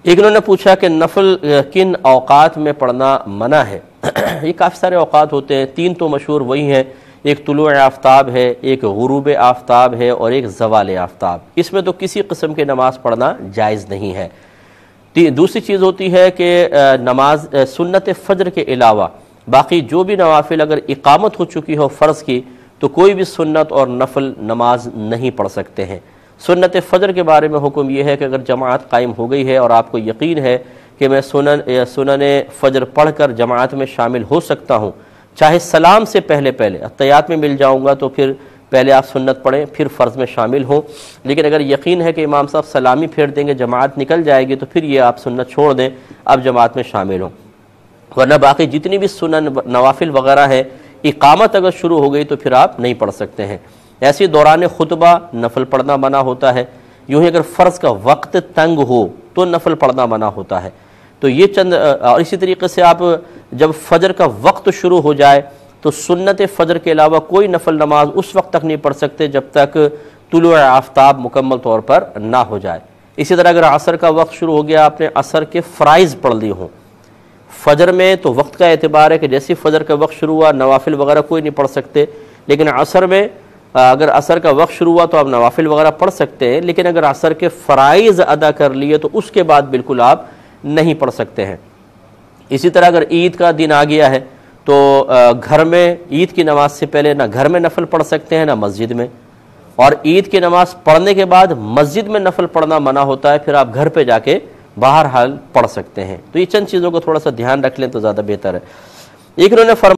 ایک انہوں نے پوچھا کہ نفل کن اوقات میں پڑھنا منع ہے؟ یہ کافی سارے اوقات ہوتے ہیں، تین تو مشہور وہی ہیں، ایک طلوع آفتاب ہے، ایک غروب آفتاب ہے، اور ایک زوال آفتاب۔ اس میں تو کسی قسم کی نماز پڑھنا جائز نہیں ہے۔ دوسری چیز ہوتی ہے کہ نماز سنت فجر کے علاوہ باقی جو بھی نوافل اگر اقامت ہو چکی ہو فرض کی تو کوئی بھی سنت اور نفل نماز نہیں پڑھ سکتے ہیں۔ سنت فجر کے بارے میں حکم یہ ہے کہ اگر جماعت قائم ہو گئی ہے اور آپ کو یقین ہے کہ میں سنن فجر پڑھ کر جماعت میں شامل ہو سکتا ہوں، چاہے سلام سے پہلے اتحیات میں مل جاؤں گا تو پھر پہلے آپ سنت پڑھیں پھر فرض میں شامل ہوں، لیکن اگر یقین ہے کہ امام صاحب سلامی پھیر دیں گے جماعت نکل جائے گی تو پھر یہ آپ سنت چھوڑ دیں، اب جماعت میں شامل ہوں۔ ورنہ باقی جتنی بھی سنن نوافل وغیرہ ہے اقامت اگر شروع ہو گئی تو پھر آپ نہیں پڑھ سکتے ہیں۔ ایسے دوران خطبہ نفل پڑھنا منع ہوتا ہے، یوں ہی اگر فرض کا وقت تنگ ہو تو نفل پڑھنا منع ہوتا ہے۔ تو یہ چند، اور اسی طریقے سے آپ جب فجر کا وقت شروع ہو جائے تو سنت فجر کے علاوہ کوئی نفل نماز اس وقت تک نہیں پڑھ سکتے جب تک طلوع آفتاب مکمل طور پر نہ ہو جائے۔ اسی طرح اگر عصر کا وقت شروع ہو گیا، آپ نے عصر کے فرائض پڑھ لی ہوں، فجر میں تو وقت کا اعتبار ہے کہ جیسی فجر کا وقت شروع ہوا نوافل وغیرہ کوئی نہیں پڑھ سکتے، لیکن عصر میں اگر عصر کا وقت شروع ہوا تو آپ نوافل وغیرہ پڑھ سکتے ہیں، لیکن اگر عصر کے فرائض ادا کر لیے تو اس کے بعد بالکل آپ نہیں پڑھ سکتے ہیں۔ اسی طرح اگر عید کا دن آ گیا ہے تو گھر میں عید کی نماز سے پہلے نہ گھر میں نفل پڑھ سکتے ہیں نہ مسجد میں، اور عید کی نماز پڑھنے کے بعد مسجد میں نفل پڑھنا منع ہوتا ہے، پھر آپ گھر پہ جا کے بہرحال پڑھ سکتے ہیں۔ تو یہ چند چیزوں کو تھوڑا سا دھیان رکھ لیں تو زیادہ بہتر ہے۔ ایک انہوں نے